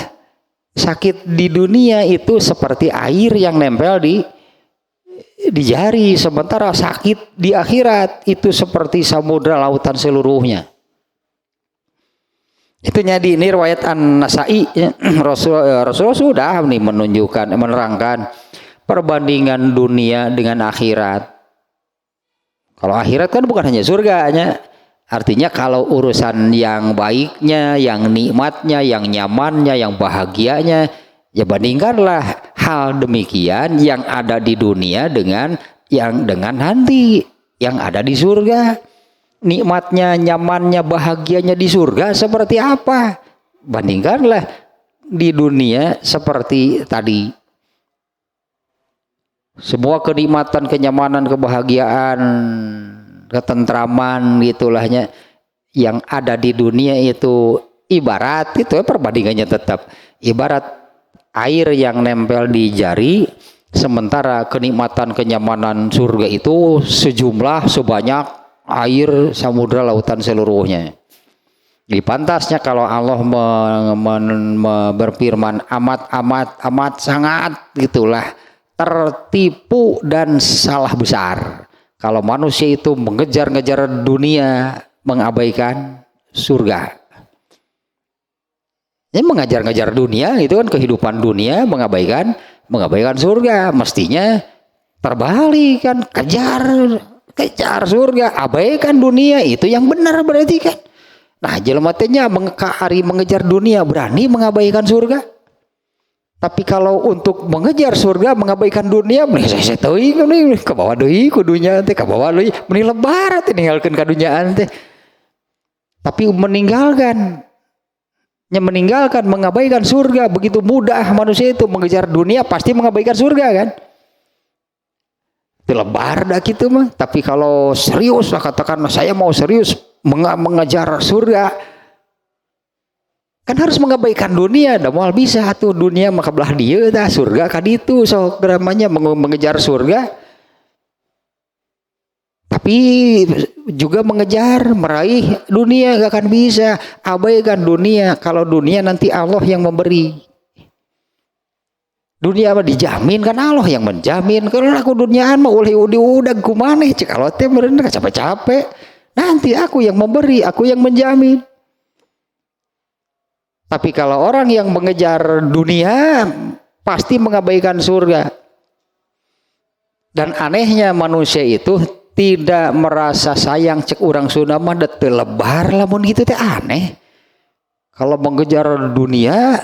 sakit di dunia itu seperti air yang nempel di jari, sementara sakit di akhirat itu seperti samudra lautan seluruhnya. Itu nyadi ini riwayat An-Nasai. Rasulullah sudah nih menerangkan perbandingan dunia dengan akhirat. Kalau akhirat kan bukan hanya surganya. Artinya kalau urusan yang baiknya, yang nikmatnya, yang nyamannya, yang bahagianya, ya bandingkanlah hal demikian yang ada di dunia dengan nanti yang ada di surga. Nikmatnya, nyamannya, bahagianya di surga seperti apa? Bandingkanlah di dunia seperti tadi. Semua kenikmatan, kenyamanan, kebahagiaan, ketentraman gitulahnya yang ada di dunia itu ibarat, itu perbandingannya tetap ibarat air yang nempel di jari, sementara kenikmatan, kenyamanan surga itu sebanyak air samudra lautan seluruhnya. Jadi pantasnya kalau Allah berfirman amat sangat gitulah tertipu dan salah besar kalau manusia itu mengejar-ngejar dunia mengabaikan surga. Ini mengejar-ngejar dunia itu kan kehidupan dunia mengabaikan surga. Mestinya terbalik kan, kejar surga, abaikan dunia, itu yang benar berarti kan. Nah, jelema teh mengejar dunia berani mengabaikan surga. Tapi kalau untuk mengejar surga mengabaikan dunia, saya tahu ini ke bawah deui kudunya teh, ke bawah deui meni lebar teh ninggalkeun kadunyaan teh. Tapi meninggalkan mengabaikan surga begitu mudah manusia itu mengejar dunia pasti mengabaikan surga kan. Lebar dah gitu mah. Tapi kalau serius lah katakan saya mau serius mengejar surga, kan harus mengabaikan dunia. Dah moal bisa tuh dunia maka belah dia dah surga kaditu sok dramanya mengejar surga. Tapi juga meraih dunia gak akan bisa. Abaikan dunia. Kalau dunia nanti Allah yang memberi. Dunia mah dijamin kan Allah yang menjamin. Kalau aku duniaan mah oleh udah kumaneh cek Allah teh bener capek-capek. Nanti aku yang memberi, aku yang menjamin. Tapi kalau orang yang mengejar dunia pasti mengabaikan surga. Dan anehnya manusia itu tidak merasa sayang cek orang Sunda mah teu lebar lamun gitu teh aneh. Kalau mengejar dunia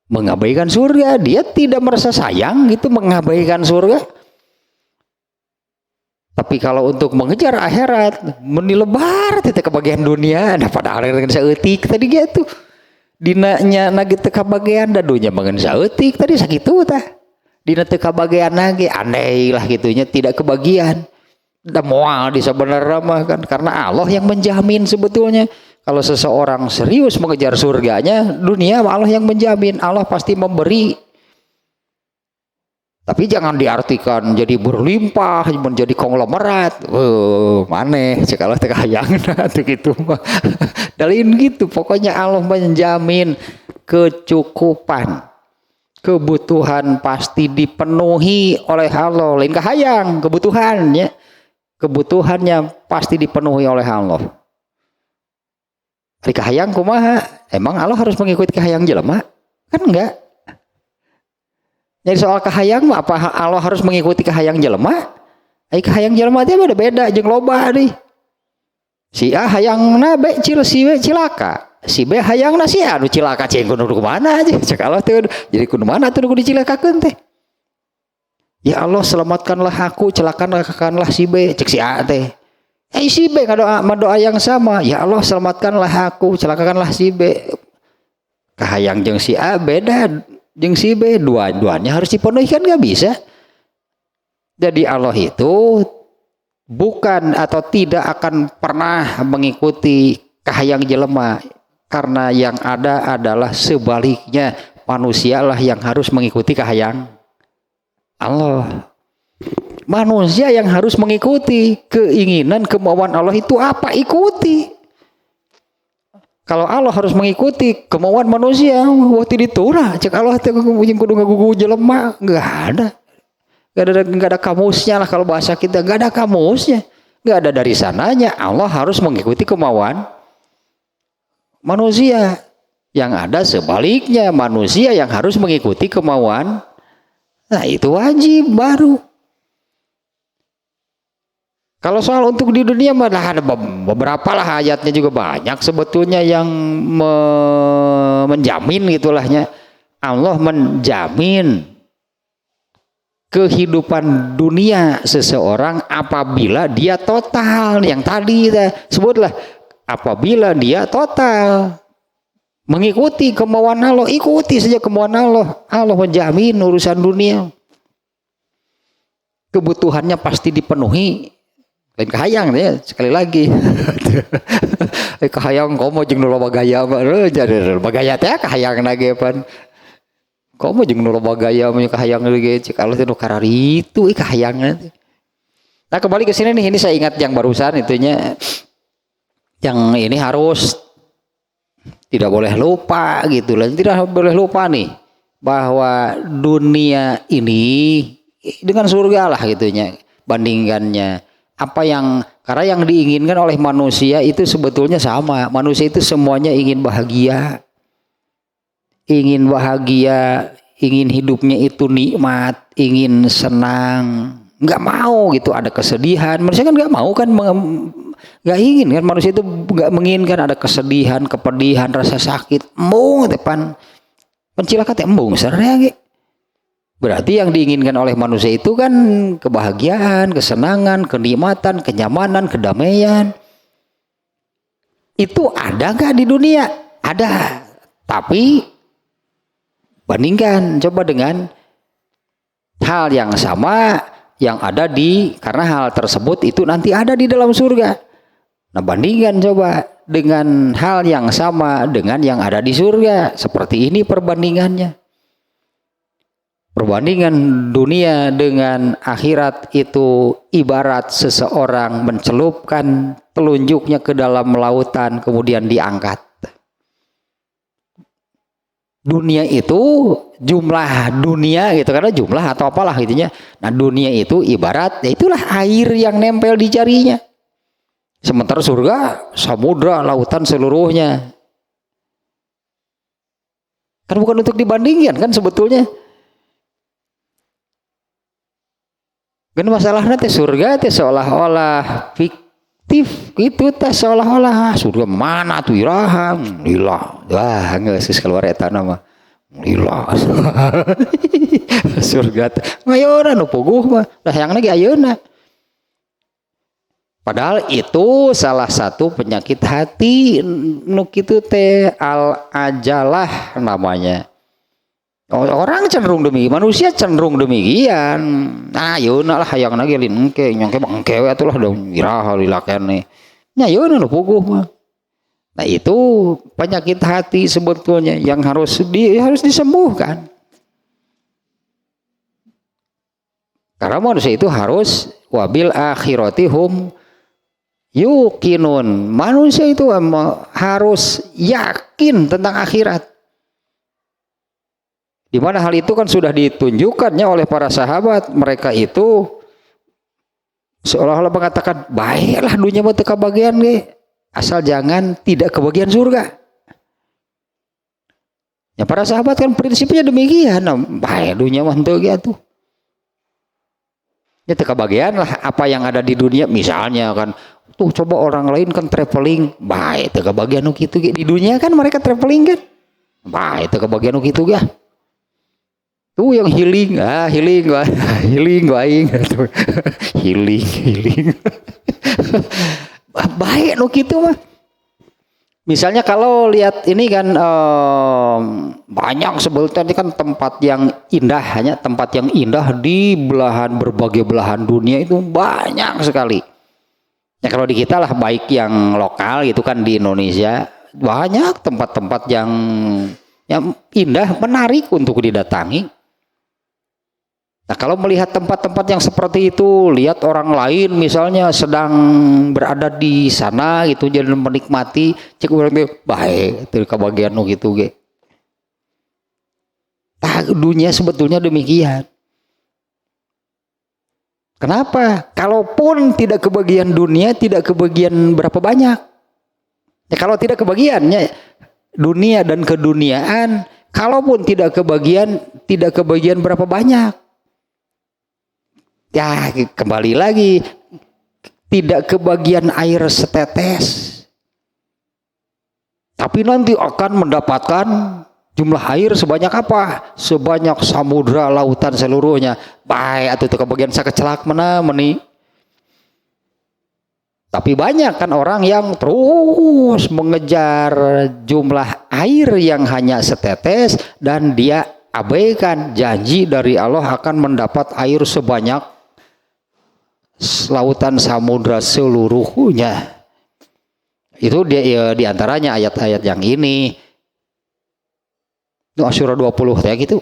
mengabaikan surga, dia tidak merasa sayang gitu mengabaikan surga. Tapi kalau untuk mengejar akhirat meni lebar teh kebagian dunia nah pada akhirnya saeutik tadi gitu dinanya nage teu kabagian da dunya mangan saeutik tadi sakitu tah dina teu kabagian nage aneh lah gitunya tidak kebagian da moal di sabenerna mah kan karena Allah yang menjamin sebetulnya. Kalau seseorang serius mengejar surganya, dunia Allah yang menjamin, Allah pasti memberi. Tapi jangan diartikan jadi berlimpah, menjadi konglomerat. Maneh cek Allah teh hayangna teh kitu mah. Dalin gitu, pokoknya Allah menjamin kecukupan. Kebutuhan pasti dipenuhi oleh Allah. Lain kahayang kebutuhannya. Kebutuhannya pasti dipenuhi oleh Allah. Di kahayang kumaha? Emang Allah harus mengikuti kahayang jelema? Kan enggak. Jadi soal kahayang mah apa Allah harus mengikuti kahayang jelema? Kahayang jelema teh beda-beda jeung loba deui. Si A hayangna be si B cilaka. Si B hayangna si A nu cilaka cing kudu mana aja. Cek Allah teh jadi kudu mana tuh kudu dicilakakeun teh. Ya Allah selamatkanlah aku, celakakanlah si B, cek si A teh. Si B doa yang sama, ya Allah selamatkanlah aku, celakakanlah si B. Kahayang jeung si A beda jeung si B, dua-duanya harus dipenuhi kan gak bisa. Jadi Allah itu bukan atau tidak akan pernah mengikuti kahayang jelema karena yang ada adalah sebaliknya, manusialah yang harus mengikuti kahayang Allah. Manusia yang harus mengikuti keinginan kemauan Allah itu apa? Ikuti. Kalau Allah harus mengikuti kemauan manusia, waktu diturah cek Allah teh kudu ngagugu jelema, enggak ada kamusnya lah kalau bahasa kita, enggak ada kamusnya. Enggak ada dari sananya. Allah harus mengikuti kemauan manusia. Yang ada sebaliknya, manusia yang harus mengikuti kemauan. Nah, itu wajib baru. Kalau soal untuk di dunia malah ada beberapa lah ayatnya juga banyak sebetulnya yang menjamin gitulahnya. Allah menjamin kehidupan dunia seseorang apabila dia total yang tadi sebutlah apabila dia total mengikuti kemauan Allah, ikuti saja kemauan Allah. Allah menjamin urusan dunia. Kebutuhannya pasti dipenuhi. Lain kahayang ya sekali lagi. Kahayang komo jeung nu loba gaya mah jadi bagaya teh kahayang nage pan. Komo jeung nu loba gaya mah kahayang ge cek Allah teh nu kararitu kahayangna teh. Nah kembali ke sini nih, ini saya ingat yang barusan itunya yang ini harus tidak boleh lupa gitu lah. Tidak boleh lupa nih bahwa dunia ini dengan surga lah gitunya bandingkannya. Apa yang karena yang diinginkan oleh manusia itu sebetulnya sama. Manusia itu semuanya ingin bahagia, ingin hidupnya itu nikmat, ingin senang, nggak mau gitu ada kesedihan. Manusia kan nggak mau kan, nggak ingin kan, manusia itu nggak menginginkan ada kesedihan, kepedihan, rasa sakit. Embung depan pencilaka embung seraya. Berarti yang diinginkan oleh manusia itu kan kebahagiaan, kesenangan, kenikmatan, kenyamanan, kedamaian. Itu ada gak di dunia? Ada. Tapi bandingkan coba dengan hal yang sama yang ada karena hal tersebut itu nanti ada di dalam surga. Nah bandingkan coba dengan hal yang sama dengan yang ada di surga. Seperti ini perbandingannya. Perbandingan dunia dengan akhirat itu ibarat seseorang mencelupkan telunjuknya ke dalam lautan kemudian diangkat. Dunia itu jumlah dunia gitu, karena jumlah atau apalah gitunya. Nah dunia itu ibarat ya itulah air yang nempel di jarinya. Sementara surga samudra lautan seluruhnya. Kan bukan untuk dibandingkan kan sebetulnya. Kan masalahnya teh surga teh seolah-olah fiktif gitu teh seolah-olah surga mana tuh iraha lila wah geus keluar eta nama lila surga teh ngayeuna nu puguh mah lah yang lagi ayeuna padahal itu salah satu penyakit hati nu kitu teh al ajalah namanya. Orang cenderung demikian, manusia cenderung demikian. Nah, yeuna lah hayang lagi lin engke, nyongke bangke we atulah dong iraha lilakene. Nya yeuna nu puguh mah. Nah, itu penyakit hati sebetulnya yang harus disembuhkan. Karena manusia itu harus wabil akhirati hum yuqinun. Manusia itu harus yakin tentang akhirat. Di mana hal itu kan sudah ditunjukkannya oleh para sahabat. Mereka itu seolah-olah mengatakan baiklah dunia mah teu kabagian ge asal jangan tidak kebagian surga. Ya para sahabat kan prinsipnya demikian. Nah, baik dunia mah henteu ge atuh. Ya teu kabagian lah apa yang ada di dunia misalnya kan. Tuh coba orang lain kan traveling, baik teu kabagian nu kitu ge di dunia kan mereka traveling kan. Baik teu kabagian nu kitu ge. Tuh yang healing healing aing healing baik nu kitu mah. Misalnya kalau lihat ini kan banyak sebetulnya kan tempat yang indah, hanya tempat yang indah di berbagai belahan dunia itu banyak sekali. Ya kalau di kita lah baik yang lokal itu kan di Indonesia banyak tempat-tempat yang indah menarik untuk didatangi. Nah kalau melihat tempat-tempat yang seperti itu, lihat orang lain misalnya sedang berada di sana gitu jadi menikmati, cek urang teh bae teu kabagian nu kitu ge. Tah dunia sebetulnya demikian. Kenapa? Kalaupun tidak kebagian dunia, tidak kebagian berapa banyak. Ya kalau tidak kebagiannya dunia dan keduniaan, kalaupun tidak kebagian berapa banyak. Ya kembali lagi tidak kebagian air setetes tapi nanti akan mendapatkan jumlah air sebanyak apa? Sebanyak samudra lautan seluruhnya. Baik atau itu kebagian sakecelak mana meni. Tapi banyak kan orang yang terus mengejar jumlah air yang hanya setetes dan dia abaikan janji dari Allah akan mendapat air sebanyak lautan samudra seluruhnya. Itu dia diantaranya ayat-ayat yang ini. Itu Asyura 20 kayak gitu.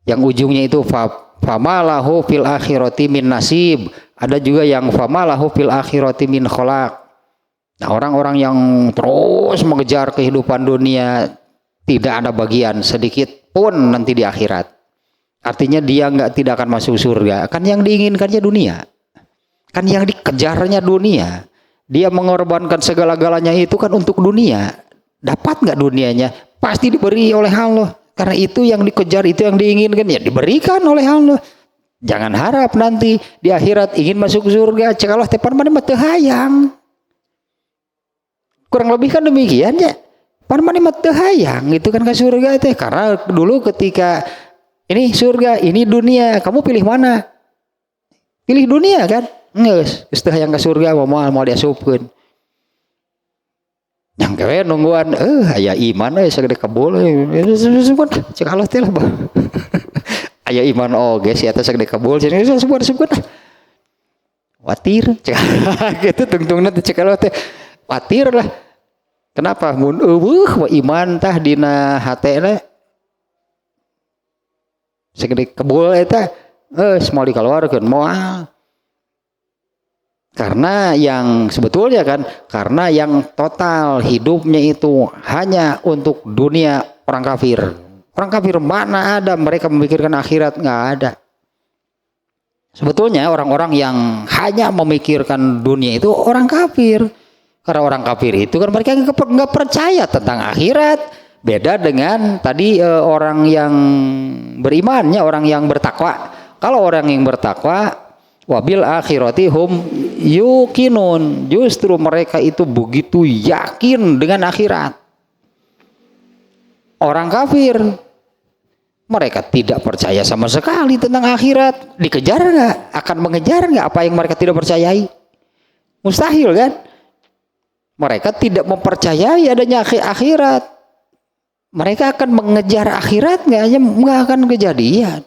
Yang ujungnya itu famalahu fil akhirati min nasib. Ada juga yang famalahu fil akhirati min khalaq. Nah, orang-orang yang terus mengejar kehidupan dunia tidak ada bagian sedikit pun nanti di akhirat. Artinya dia tidak akan masuk surga. Kan yang diinginkannya dunia. Kan yang dikejarnya dunia. Dia mengorbankan segala-galanya itu kan untuk dunia. Dapat nggak dunianya? Pasti diberi oleh Allah. Karena itu yang dikejar, itu yang diinginkan. Ya diberikan oleh Allah. Jangan harap nanti di akhirat ingin masuk surga. Cek Allah tepan mana mah teu hayang. Kurang lebih kan demikian ya. Pan mana mah teu hayang. Itu kan ke surga teh. Karena dulu ketika ini surga, ini dunia. Kamu pilih mana? Pilih dunia kan? Nges, setelah yang ke surga mau diasupkeun. Yang kewe nungguan, aya iman sagede kabul. Cek Allah teh lah. Aya iman oge si eta sagede kabul. Sebut. Watir, cek gitu tungtungna cek Allah teh. Watir lah. Kenapa? Mun eueuh iman tah dina hatena segede kebul eta semua dikeluarkan moal Karena yang sebetulnya kan, karena yang total hidupnya itu hanya untuk dunia orang kafir. Orang kafir mana ada mereka memikirkan akhirat, nggak ada. Sebetulnya orang-orang yang hanya memikirkan dunia itu orang kafir. Karena orang kafir itu kan mereka nggak percaya tentang akhirat. Beda dengan tadi orang yang berimannya, orang yang bertakwa. Kalau orang yang bertakwa, wabil akhirati hum yuqinun, justru mereka itu begitu yakin dengan akhirat. Orang kafir, mereka tidak percaya sama sekali tentang akhirat. Dikejar nggak? Akan mengejar nggak apa yang mereka tidak percayai? Mustahil kan? Mereka tidak mempercayai adanya akhirat. Mereka akan mengejar akhirat nggak akan kejadian.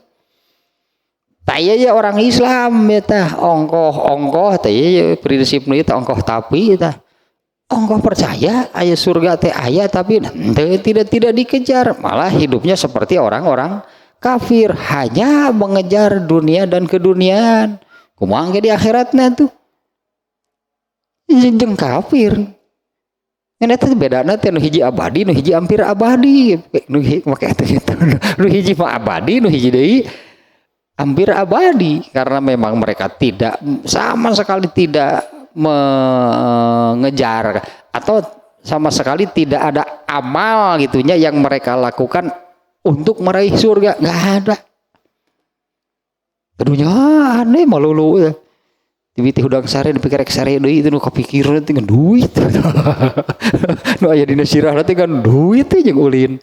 Taya ya orang Islam ya tah ongkoh taya ya prinsip nu tah ongkoh tapi tah ongkoh percaya aya surga teh aya tapi tidak dikejar, malah hidupnya seperti orang-orang kafir hanya mengejar dunia dan keduniaan. Kumaha ge di akhiratna tuh jeung kafir. Yang itu bedana teh nu hiji abadi nu hiji hampir abadi nu make eta nu hiji mah abadi nu hiji deui hampir abadi, karena memang mereka tidak sama sekali tidak mengejar atau sama sekali tidak ada amal gitunya yang mereka lakukan untuk meraih surga, nggak ada. Kedunya aneh malulu ya. Tiba-tiba hudang sare dipikir sare deui itu nu kepikiran teh duit. Nu aya dina sirah teh kan duit teh jeung ulin.